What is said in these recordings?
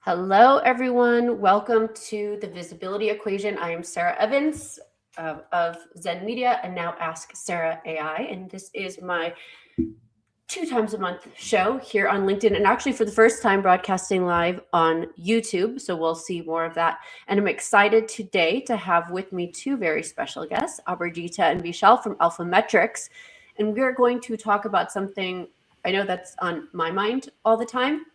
Hello, everyone. Welcome to the Visibility Equation. I am Sarah Evans of Zen Media and now Ask Sarah AI. And this is my 2 times a month show here on LinkedIn, and actually for the first time broadcasting live on YouTube. So we'll see more of that. And I'm excited today to have with me 2 very special guests, Abhijita and Vishal from Alpha Metrics. And we're going to talk about something I know that's on my mind all the time,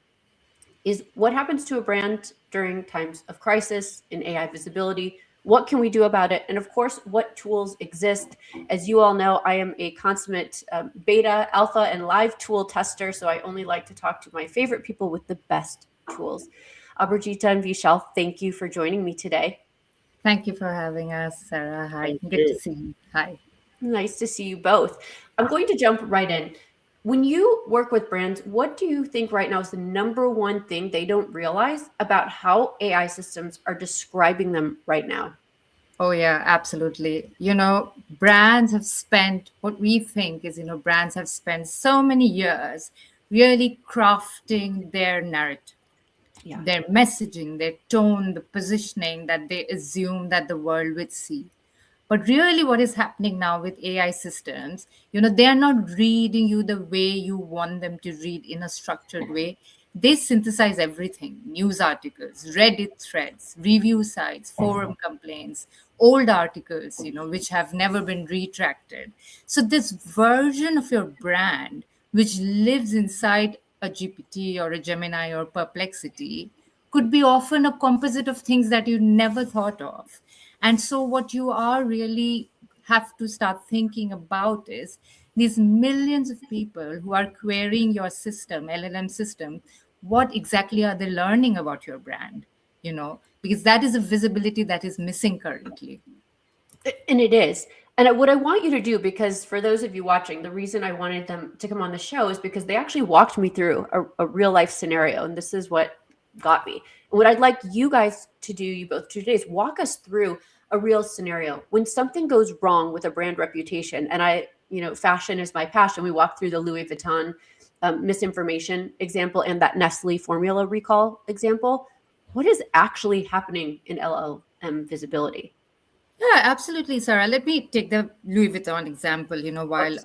is what happens to a brand during times of crisis in AI visibility? What can we do about it? And of course, what tools exist? As you all know, I am a consummate beta, alpha, and live tool tester, so I only like to talk to my favorite people with the best tools. Abhijita and Vishal, thank you for joining me today. Thank you for having us, Sarah. Hi, Thank good to you. see you. Hi. Nice to see you both. I'm going to jump right in. When you work with brands, what do you think right now is the number one thing they don't realize about how AI systems are describing them right now? Oh, yeah, absolutely. Brands have spent what we think is, brands have spent so many years really crafting their narrative, Yeah. their messaging, their tone, the positioning that they assume that the world would see. But really, what is happening now with AI systems, they are not reading you the way you want them to read in a structured way. They synthesize everything: news articles, Reddit threads, review sites, forum complaints, old articles, which have never been retracted. So, this version of your brand, which lives inside a GPT or a Gemini or Perplexity, could be often a composite of things that you never thought of. And so, what you are really have to start thinking about is these millions of people who are querying your system, LLM system, what exactly are they learning about your brand? Because that is a visibility that is missing currently. And it is. And what I want you to do, because for those of you watching, the reason I wanted them to come on the show is because they actually walked me through a real life scenario. And this is what got me. And what I'd like you guys to do, you both today, is walk us through a real scenario when something goes wrong with a brand reputation. And fashion is my passion. We walked through the Louis Vuitton misinformation example and that Nestle formula recall example. What is actually happening in LLM visibility? Yeah, absolutely, Sarah. Let me take the Louis Vuitton example, while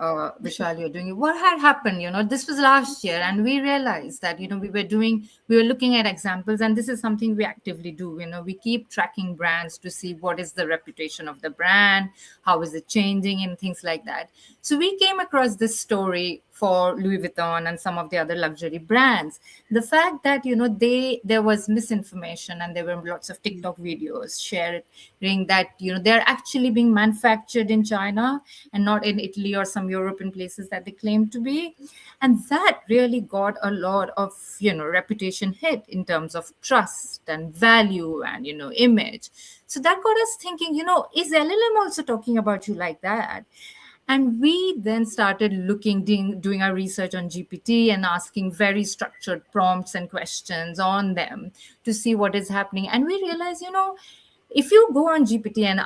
Vishal, you're doing it. What had happened, this was last year, and we realized that, we were looking at examples, and this is something we actively do. We keep tracking brands to see what is the reputation of the brand, how is it changing, and things like that. So we came across this story for Louis Vuitton and some of the other luxury brands. The fact that, there was misinformation and there were lots of TikTok videos sharing that, they're actually being manufactured in China and not in Italy or some European places that they claim to be. And that really got a lot of, reputation hit in terms of trust and value and, image. So that got us thinking, is LLM also talking about you like that? And we then started doing our research on GPT and asking very structured prompts and questions on them to see what is happening. And we realized, if you go on GPT and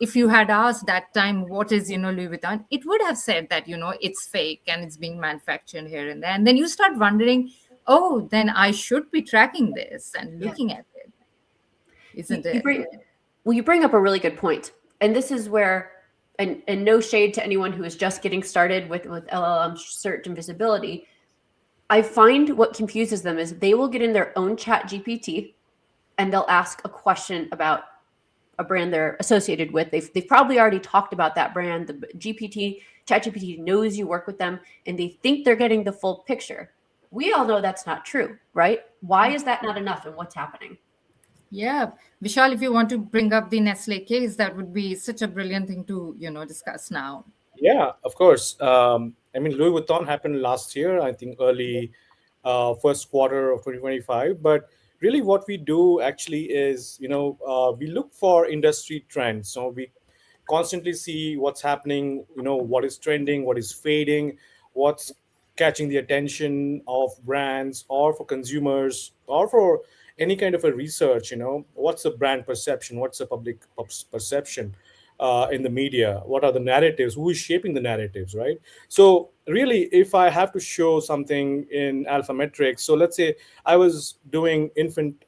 if you had asked that time, what is, Louis Vuitton, it would have said that, it's fake and it's being manufactured here and there. And then you start wondering, oh, then I should be tracking this and looking at it, isn't You it? bring up a really good point. And this is where, and no shade to anyone who is just getting started with LLM search and visibility, I find what confuses them is they will get in their own chat GPT and they'll ask a question about a brand they're associated with. They've probably already talked about that brand. The chat GPT knows you work with them and they think they're getting the full picture. We all know that's not true, right? Why is that not enough and what's happening? Yeah, Vishal, if you want to bring up the Nestle case, that would be such a brilliant thing to, discuss now. Yeah, of course. I mean, Louis Vuitton happened last year, I think early first quarter of 2025. But really, what we do actually is, we look for industry trends. So we constantly see what's happening, what is trending, what is fading, what's catching the attention of brands or for consumers or for any kind of a research, what's the brand perception, what's the public perception. in the media, what are the narratives, who is shaping the narratives, right? So really, if I have to show something in alphametrics, so let's say I was doing infant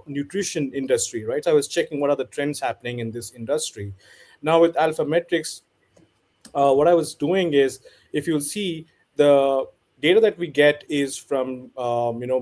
nutrition industry, right? So I was checking what are the trends happening in this industry. Now with alphametrics, what I was doing is, if you'll see, the data that we get is from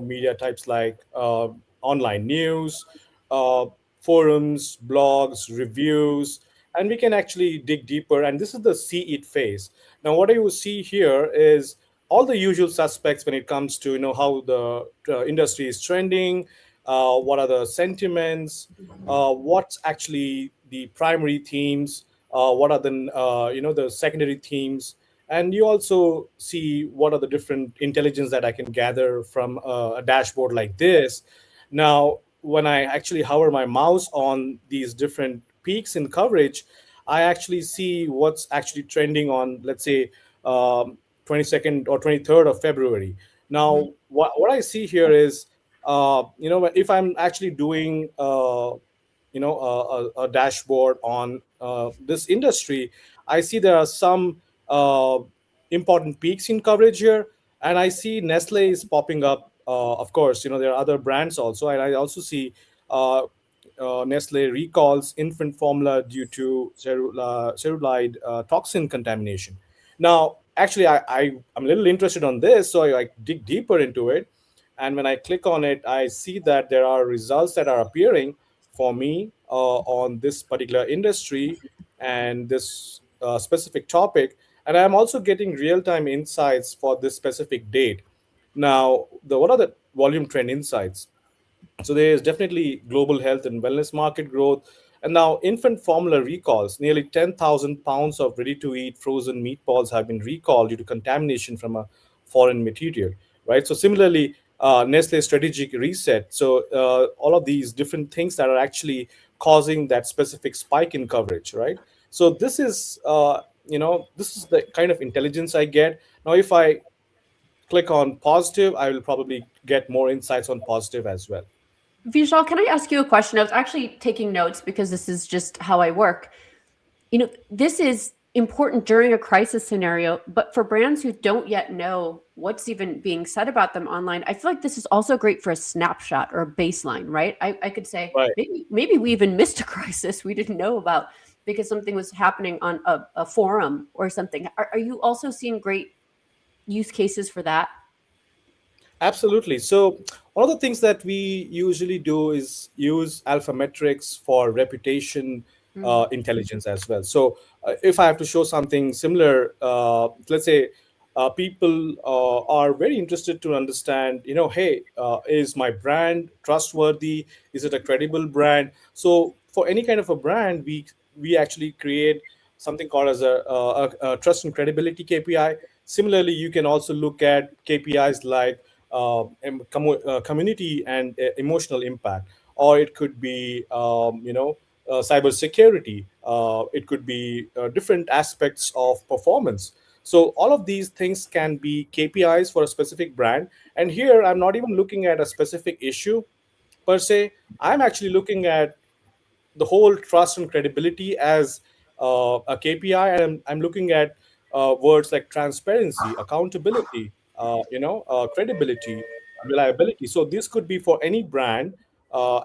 media types like online news, uh, forums, blogs, reviews, and we can actually dig deeper. And this is the see it phase. Now, what you will see here is all the usual suspects when it comes to how the industry is trending, what are the sentiments, what's actually the primary themes, what are the the secondary themes, and you also see what are the different intelligence that I can gather from a dashboard like this. Now when I actually hover my mouse on these different peaks in coverage, I actually see what's actually trending on, let's say, 22nd or 23rd of February. Now what I see here is, if I'm actually doing a dashboard on this industry, I see there are some uh, important peaks in coverage here, and I see Nestle is popping up. Of course, there are other brands also, and I also see uh, Nestle recalls infant formula due to cerulide toxin contamination. Now, actually, I'm a little interested on this, so I dig deeper into it. And when I click on it, I see that there are results that are appearing for me on this particular industry and this specific topic. And I'm also getting real time insights for this specific date. Now, what are the volume trend insights? So there is definitely global health and wellness market growth. And now infant formula recalls. Nearly 10,000 pounds of ready-to-eat frozen meatballs have been recalled due to contamination from a foreign material, right? So similarly, Nestle strategic reset. So all of these different things that are actually causing that specific spike in coverage, right? So this is the kind of intelligence I get. Now, if I click on positive, I will probably get more insights on positive as well. Vishal, can I ask you a question? I was actually taking notes because this is just how I work. This is important during a crisis scenario, but for brands who don't yet know what's even being said about them online, I feel like this is also great for a snapshot or a baseline, right? I could say Right. maybe we even missed a crisis we didn't know about because something was happening on a forum or something. Are you also seeing great use cases for that? Absolutely. So one of the things that we usually do is use alphametrics for reputation Mm. intelligence as well. So if I have to show something similar, let's say people are very interested to understand, hey, is my brand trustworthy? Is it a credible brand? So for any kind of a brand, we actually create something called as a trust and credibility KPI. Similarly, you can also look at KPIs like community and emotional impact, or it could be cyber security. It could be different aspects of performance. So all of these things can be KPIs for a specific brand. And here I'm not even looking at a specific issue per se. I'm actually looking at the whole trust and credibility as a KPI, and I'm looking at words like transparency, accountability, credibility, reliability. So this could be for any brand,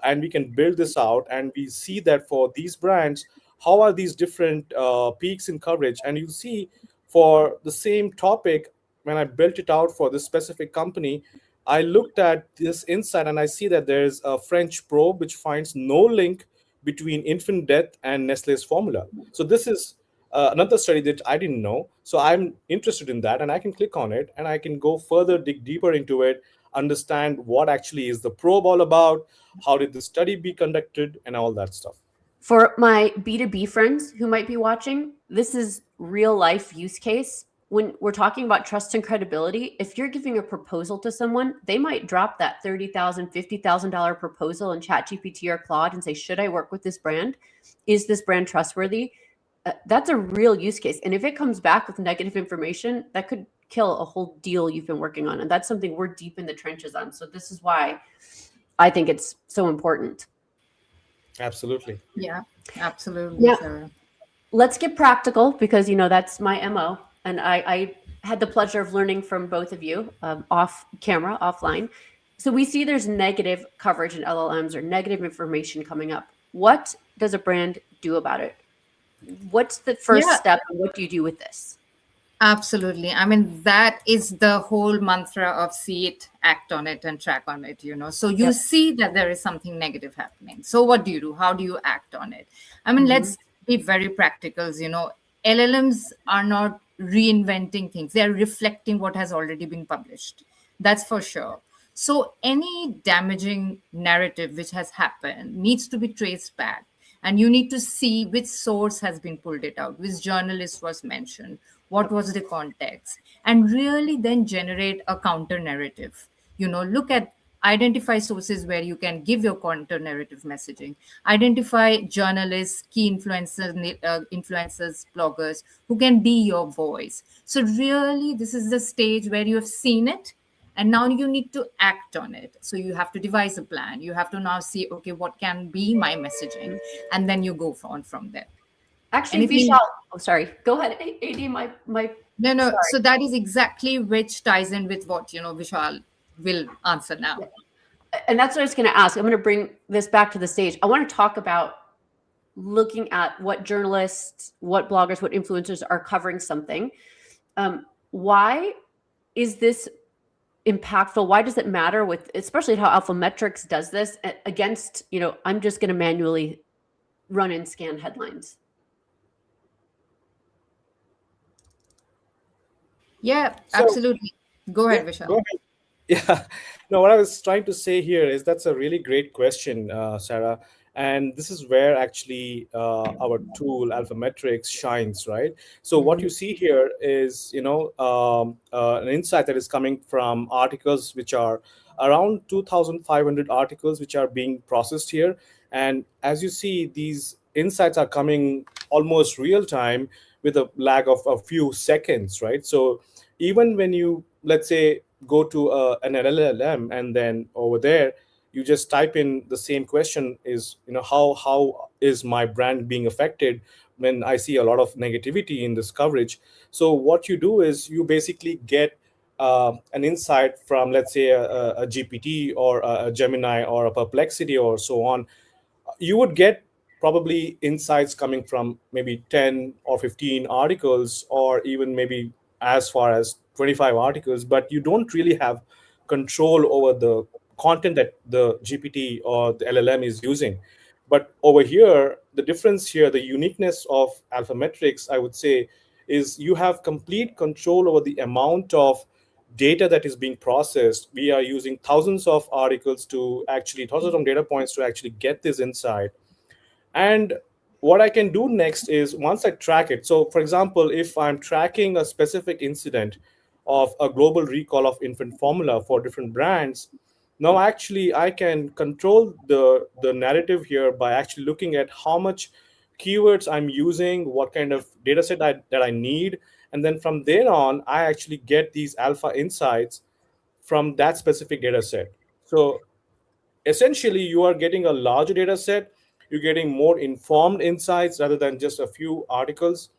and we can build this out, and we see that for these brands, how are these different peaks in coverage, and you see for the same topic. When I built it out for this specific company, I looked at this insight and I see that there's a French probe which finds no link between infant death and Nestle's formula. So this is another study that I didn't know. So I'm interested in that, and I can click on it, and I can go further, dig deeper into it, understand what actually is the probe all about, how did the study be conducted, and all that stuff. For my B2B friends who might be watching, this is real life use case. When we're talking about trust and credibility, if you're giving a proposal to someone, they might drop that $30,000, $50,000 proposal in ChatGPT or Claude and say, should I work with this brand? Is this brand trustworthy? That's a real use case. And if it comes back with negative information, that could kill a whole deal you've been working on. And that's something we're deep in the trenches on. So this is why I think it's so important. Absolutely. Yeah, absolutely, Yeah. Sarah. let's get practical because that's my MO. And I had the pleasure of learning from both of you off camera, offline. So we see there's negative coverage in LLMs or negative information coming up. What does a brand do about it? What's the first Yeah, step and what do you do with this? absolutely. I mean, that is the whole mantra of see it, act on it, and track on it, So you Yep. see that there is something negative happening. So what do you do? How do you act on it? I mean, Mm-hmm. let's be very practical. LLMs are not reinventing things, they're reflecting what has already been published. That's for sure. So any damaging narrative which has happened needs to be traced back. And you need to see which source has been pulled it out, which journalist was mentioned, what was the context, and really then generate a counter narrative. Look at identify sources where you can give your counter narrative messaging, identify journalists, key influencers, bloggers who can be your voice. So really this is the stage where you have seen it, and now you need to act on it. So you have to devise a plan, you have to now see, okay, what can be my messaging, and then you go on from there. Actually, Anything? Vishal, oh, sorry. Go ahead, AD. My. No. Sorry. So that is exactly which ties in with what Vishal will answer now. And that's what I was going to ask. I'm going to bring this back to the stage. I want to talk about looking at what journalists, what bloggers, what influencers are covering something. Why is this impactful? Why does it matter with, especially how Alphametrics does this against, I'm just going to manually run and scan headlines? Yeah, So absolutely. Go yeah, ahead, Vishal. go ahead. Yeah, no, what I was trying to say here is that's a really great question, Sarah. And this is where actually our tool, Alphametrics, shines, right? So what Mm-hmm. you see here is, an insight that is coming from articles which are around 2,500 articles which are being processed here. And as you see, these insights are coming almost real time with a lag of a few seconds, right? So even when you, let's say, go to an LLM, and then over there you just type in the same question, is how is my brand being affected when I see a lot of negativity in this coverage. So what you do is you basically get an insight from, let's say, a GPT or a Gemini or a Perplexity or so on. You would get probably insights coming from maybe 10 or 15 articles, or even maybe as far as 25 articles, but you don't really have control over the content that the GPT or the LLM is using. But over here, the difference here, the uniqueness of Alphametrics, I would say, is you have complete control over the amount of data that is being processed. We are using thousands of articles to actually, thousands of data points to actually get this insight. And what I can do next is, once I track it, so for example, if I'm tracking a specific incident of a global recall of infant formula for different brands, now actually I can control the narrative here by actually looking at how much keywords I'm using, what kind of data set that I need. And then from there on, I actually get these alpha insights from that specific data set. So essentially you are getting a larger data set, you're getting more informed insights rather than just a few articles.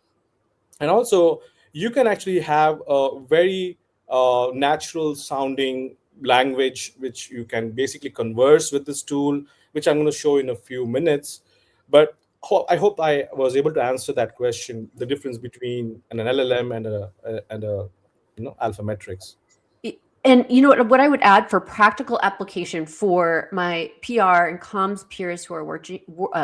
And also you can actually have a very natural sounding language which you can basically converse with this tool, which I'm going to show in a few minutes. But I hope I was able to answer that question, the difference between an LLM and a Alphametrics. And what I would add for practical application for my PR and comms peers who are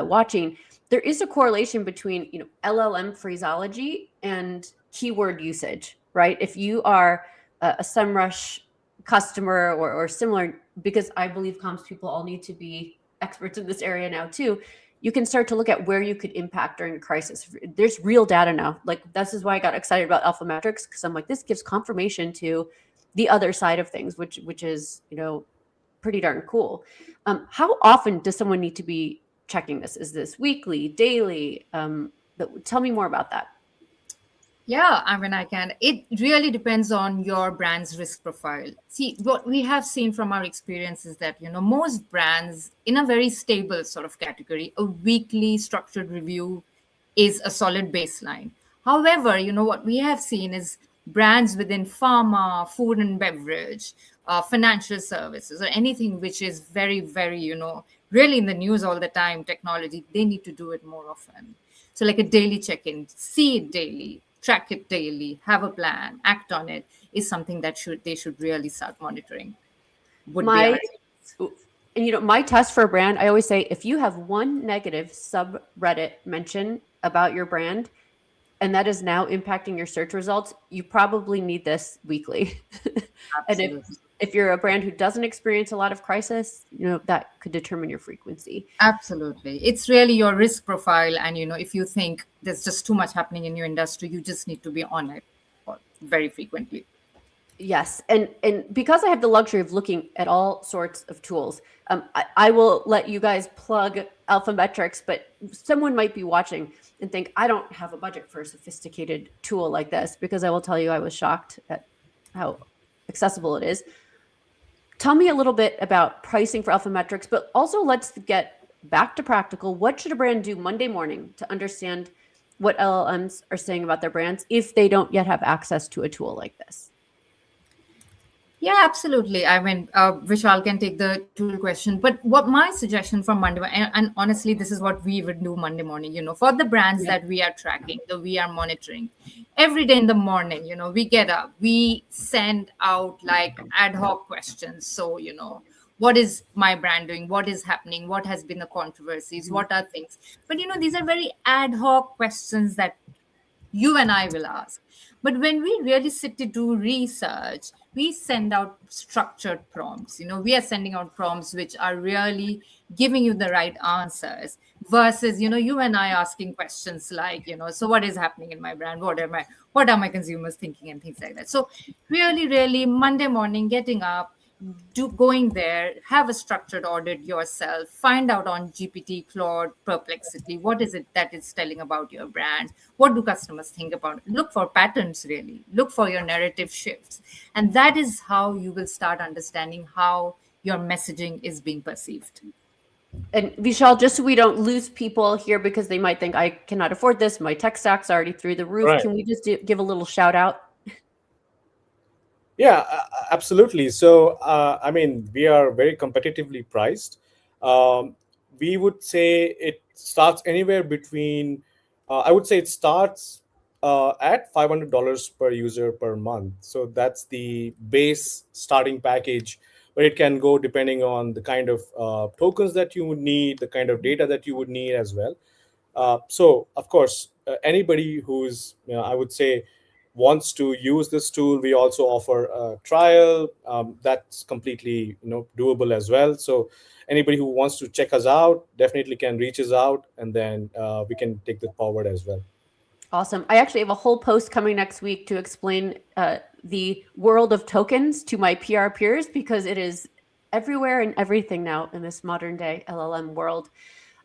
watching, there is a correlation between LLM phraseology and keyword usage, right? If you are a SEMrush customer or similar, because I believe comms people all need to be experts in this area now too, you can start to look at where you could impact during a crisis. There's real data now. Like, this is why I got excited about Alphametrics, because I'm like, this gives confirmation to the other side of things, which is pretty darn cool. How often does someone need to be checking this? Is this weekly, daily? Tell me more about that. Yeah, I mean, I can. It really depends on your brand's risk profile. See, what we have seen from our experience is that, most brands in a very stable sort of category, a weekly structured review is a solid baseline. However, what we have seen is brands within pharma, food and beverage, financial services, or anything which is very, very, really in the news all the time, technology, they need to do it more often. So, like a daily check in, see it daily, track it daily, have a plan, act on it is something that they should really start monitoring. Would be our My and my test for a brand, I always say if you have one negative subreddit mention about your brand and that is now impacting your search results, you probably need this weekly. And absolutely. if you're a brand who doesn't experience a lot of crisis, that could determine your frequency. Absolutely. It's really your risk profile. And, if you think there's just too much happening in your industry, you just need to be on it very frequently. Yes, and because I have the luxury of looking at all sorts of tools, I will let you guys plug Alphametrics, but someone might be watching and think, I don't have a budget for a sophisticated tool like this, because I will tell you I was shocked at how accessible it is. Tell me a little bit about pricing for Alphametrics, but also let's get back to practical. What should a brand do Monday morning to understand what LLMs are saying about their brands if they don't yet have access to a tool like this? Yeah, absolutely. I mean, Vishal can take the tool question, but what my suggestion for Monday, and honestly, this is what we would do Monday morning, for the brands that we are tracking, that we are monitoring every day in the morning, we get up, we send out like ad hoc questions. So, what is my brand doing? What is happening? What has been the controversies? What are things? But, these are very ad hoc questions that you and I will ask. But when we really sit to do research, we send out structured prompts. We are sending out prompts which are really giving you the right answers versus, you and I asking questions like, so what is happening in my brand? What are my consumers thinking and things like that. So really, really Monday morning, getting up, going there, have a structured audit yourself, find out on GPT, Claude, Perplexity, what is it that it's telling about your brand? What do customers think about it? Look for patterns, really. Look for your narrative shifts. And that is how you will start understanding how your messaging is being perceived. And Vishal, just so we don't lose people here because they might think I cannot afford this, my tech stack's already through the roof. Right. Can we just give a little shout out? Yeah, absolutely. So, I mean, we are very competitively priced. We would say it starts anywhere between, I would say it starts at $500 per user per month. So that's the base starting package, but it can go depending on the kind of tokens that you would need, the kind of data that you would need as well. So, of course, anybody who's, I would say, wants to use this tool, we also offer a trial that's completely, doable as well. So, anybody who wants to check us out definitely can reach us out, and then we can take that forward as well. Awesome. I actually have a whole post coming next week to explain the world of tokens to my PR peers, because it is everywhere and everything now in this modern day LLM world.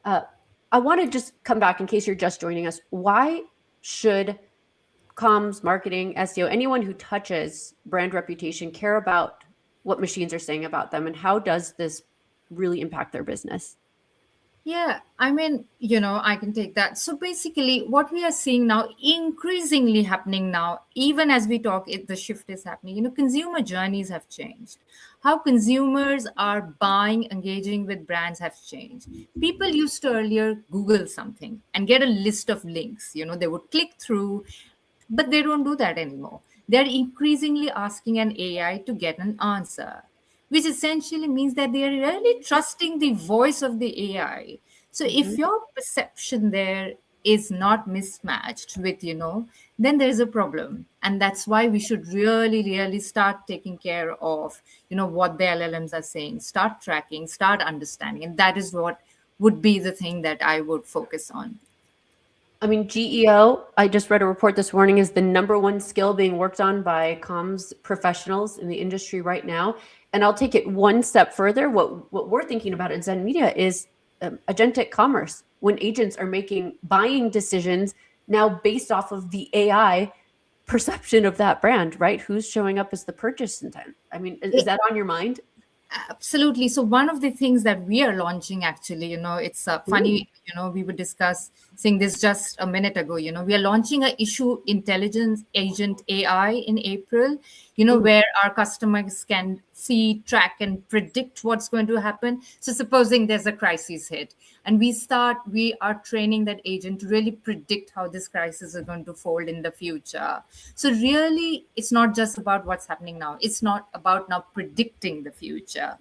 I want to just come back in case you're just joining us. Why should comms, marketing, SEO, anyone who touches brand reputation care about what machines are saying about them, and how does this really impact their business? Yeah, I mean, I can take that. So basically, what we are seeing now, increasingly happening now, even as we talk, the shift is happening. Consumer journeys have changed. How consumers are buying, engaging with brands have changed. People used to earlier Google something and get a list of links. They would click through, but they don't do that anymore. They're increasingly asking an AI to get an answer, which essentially means that they are really trusting the voice of the AI. So if your perception there is not mismatched with, then there is a problem. And that's why we should really, really start taking care of, what the LLMs are saying, start tracking, start understanding. And that is what would be the thing that I would focus on. I mean, GEO, I just read a report this morning, is the number one skill being worked on by comms professionals in the industry right now. And I'll take it one step further. What we're thinking about at Zen Media is agentic commerce, when agents are making buying decisions now based off of the AI perception of that brand, right? Who's showing up as the purchase intent? I mean, is that on your mind? Absolutely. So one of the things that we are launching, actually, it's funny, we would discuss saying this just a minute ago. We are launching a issue intelligence agent AI in April, Mm. where our customers can see, track, and predict what's going to happen. So supposing there's a crisis hit, and we are training that agent to really predict how this crisis is going to fold in the future. So really, it's not just about what's happening now. It's not about now predicting the future.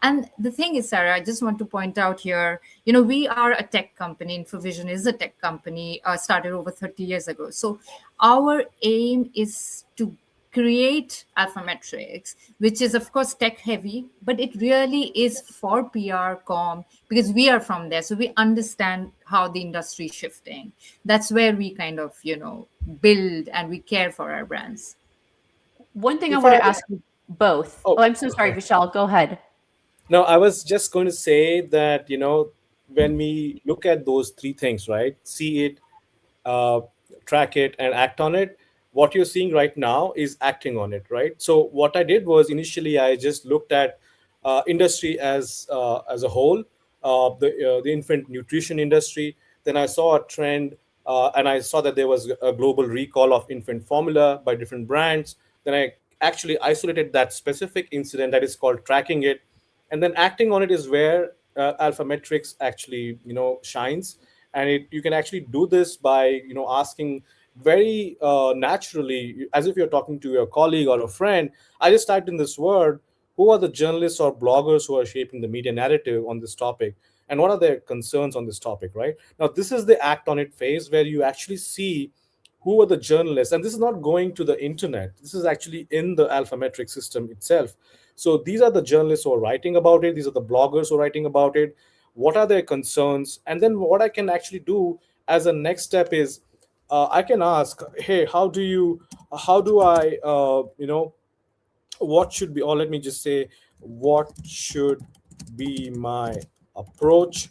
And the thing is, Sarah, I just want to point out here, we are a tech company. Infovision is a tech company, started over 30 years ago. So our aim is to create Alphametrics, which is, of course, tech heavy, but it really is for PR com because we are from there. So we understand how the industry is shifting. That's where we kind of, build and we care for our brands. One thing I If want I, to ask you both. oh, Oh, I'm so sorry, Vishal. Go ahead. no, I was just going to say that, when we look at those three things, right? See it, uh, track it, and act on it. What you're seeing right now is acting on it, right? So what I did was initially I just looked at industry as a whole, the infant nutrition industry. Then I saw a trend, and I saw that there was a global recall of infant formula by different brands. Then I actually isolated that specific incident, that is called tracking it, and then acting on it is where Alphametrics actually shines. And you can actually do this by asking very naturally, as if you're talking to your colleague or a friend. I just typed in this word: who are the journalists or bloggers who are shaping the media narrative on this topic, and what are their concerns on this topic? Right now, this is the act on it phase where you actually see who are the journalists, and this is not going to the internet. This is actually in the Alphametric system itself. So these are the journalists who are writing about it, these are the bloggers who are writing about it. What are their concerns? And then what I can actually do as a next step is, I can ask, hey, how do I what should be, or let me just say, what should be my approach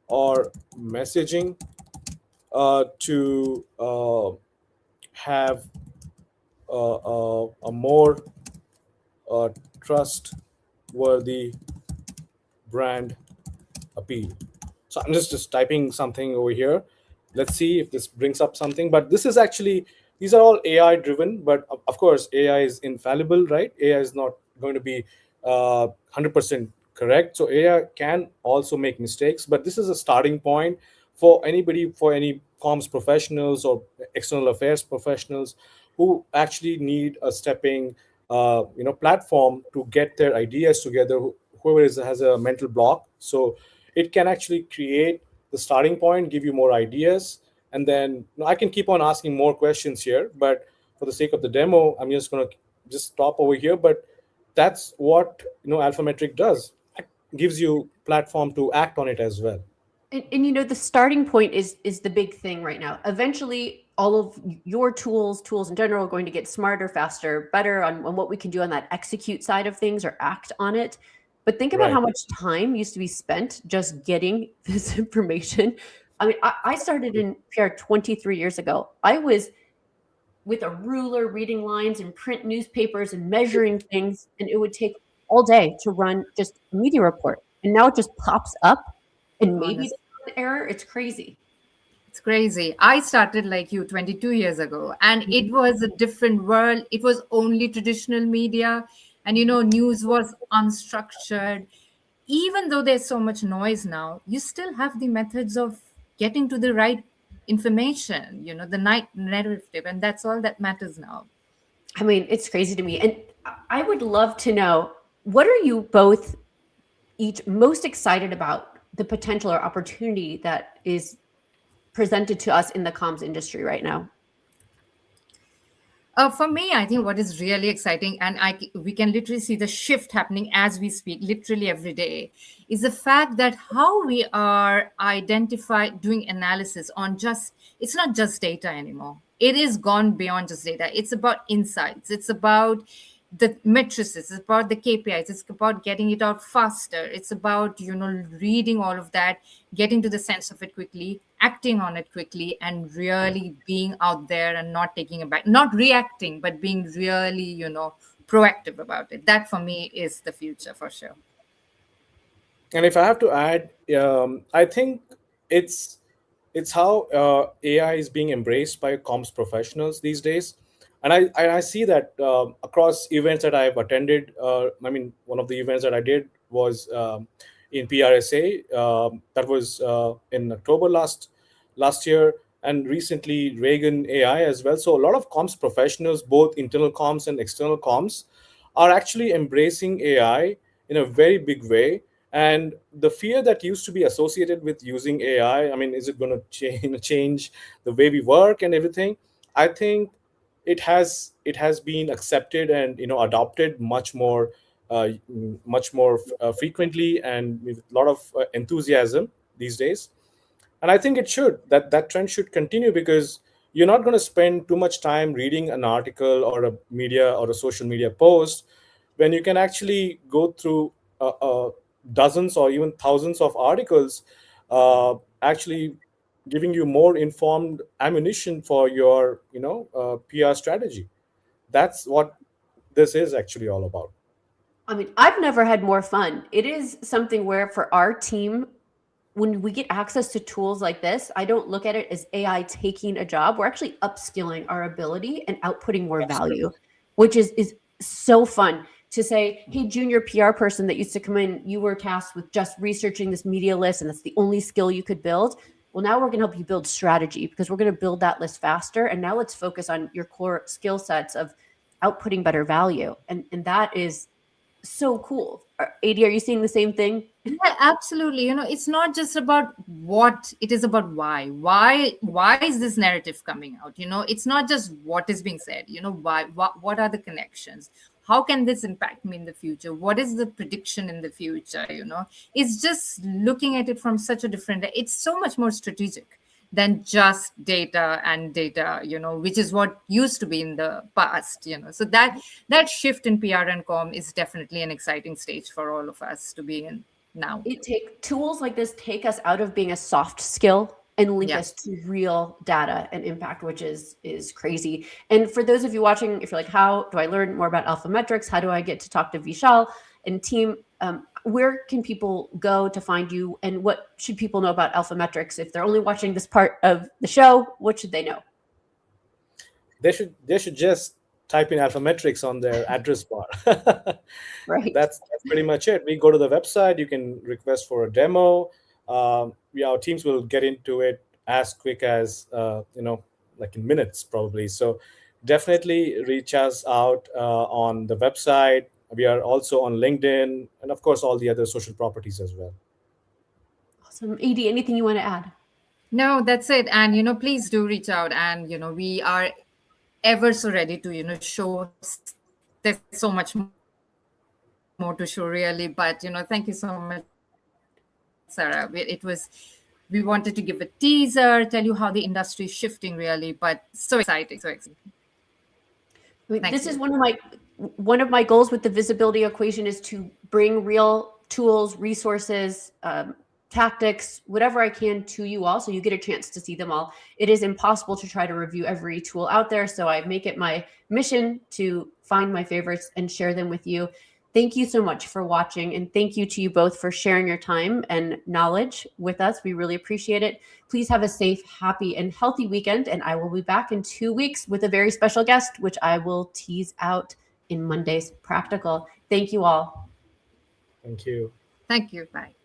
or messaging to have a more uh, trustworthy brand appeal. So I'm just typing something over here. Let's see if this brings up something. But this is actually, these are all AI driven. But of course, AI is infallible, right? AI is not going to be 100% correct. So AI can also make mistakes. But this is a starting point for anybody, for any comms professionals or external affairs professionals who actually need a stepping platform to get their ideas together. Whoever has a mental block, so it can actually create the starting point, give you more ideas, and then I can keep on asking more questions here. But for the sake of the demo, I'm just going to just stop over here. But that's what Alphametric does. It gives you platform to act on it as well. And the starting point is the big thing right now. Eventually, all of your tools in general, are going to get smarter, faster, better on what we can do on that execute side of things or act on it. But think about how Right. much time used to be spent just getting this information. I mean, I started in PR 23 years ago. I was with a ruler reading lines and print newspapers and measuring things, and it would take all day to run just a media report. And now it just pops up, and maybe Honest. there's an error. It's crazy. It's crazy. I started like you 22 years ago, and it Mhm. was a different world. It was only traditional media, and news was unstructured. Even though there's so much noise now, you still have the methods of getting to the right information, the night narrative, and that's all that matters now. I mean, it's crazy to me. And I would love to know, what are you both each most excited about the potential or opportunity that is presented to us in the comms industry right now? For me, I think what is really exciting, and we can literally see the shift happening as we speak, literally every day, is the fact that how we are doing analysis on it's not just data anymore. It is gone beyond just data. It's about insights. It's about the matrices. It's about the KPIs. It's about getting it out faster. It's about, reading all of that, getting to the sense of it quickly, acting on it quickly, and really being out there and not taking it back, not reacting, but being really, proactive about it. That for me is the future for sure. And if I have to add, I think it's it's how AI is being embraced by comms professionals these days. And I see that across events that I've attended. I mean, one of the events that I did was in PRSA. That was in October last year, and recently Reagan AI as well. So a lot of comms professionals, both internal comms and external comms, are actually embracing AI in a very big way. And the fear that used to be associated with using AI, I mean, is it going to change the way we work and everything? I think it has been accepted and adopted much more frequently and with a lot of enthusiasm these days. And I think that trend should continue, because you're not going to spend too much time reading an article or a media or a social media post when you can actually go through dozens or even thousands of articles, actually giving you more informed ammunition for your PR strategy. That's what this is actually all about. I mean, I've never had more fun. It is something where for our team, when we get access to tools like this, I don't look at it as AI taking a job. We're actually upskilling our ability and outputting more That's correct. value, which is so fun to say, hey, junior PR person that used to come in, you were tasked with just researching this media list, and that's the only skill you could build. Well, now we're going to help you build strategy, because we're going to build that list faster. And now let's focus on your core skill sets of outputting better value. And that is so cool. AD, are you seeing the same thing? Yeah, absolutely. It's not just about what, it is about why. Why is this narrative coming out? It's not just what is being said. Why, what are the connections? How can this impact me in the future? What is the prediction in the future? It's just looking at it from such a different, it's so much more strategic than just data, which is what used to be in the past. So that shift in PR and com is definitely an exciting stage for all of us to be in now. Tools like this take us out of being a soft skill and link Yeah. us to real data and impact, which is crazy. And for those of you watching, if you're like, how do I learn more about Alphametrics? How do I get to talk to Vishal and team? Where can people go to find you, and what should people know about Alphametrics? If they're only watching this part of the show, what should they know? They should just type in Alphametrics on their address bar. Right. That's pretty much it. We go to the website. You can request for a demo. Our teams will get into it as quick as like in minutes probably. So definitely reach us out on the website. We are also on LinkedIn, and of course all the other social properties as well. Awesome. AD, anything you want to add? No, that's it. And please do reach out, and we are ever so ready to show. There's so much more to show really, but thank you so much, Sarah. We wanted to give a teaser, tell you how the industry is shifting really, but so exciting, so exciting. This is one of my goals with the visibility equation, is to bring real tools, resources, tactics, whatever I can to you all, so you get a chance to see them all. It is impossible to try to review every tool out there, so I make it my mission to find my favorites and share them with you. Thank you so much for watching, and thank you to you both for sharing your time and knowledge with us. We really appreciate it. Please have a safe, happy, and healthy weekend, and I will be back in 2 weeks with a very special guest, which I will tease out in Monday's Practical. Thank you all. Thank you. Thank you. Bye.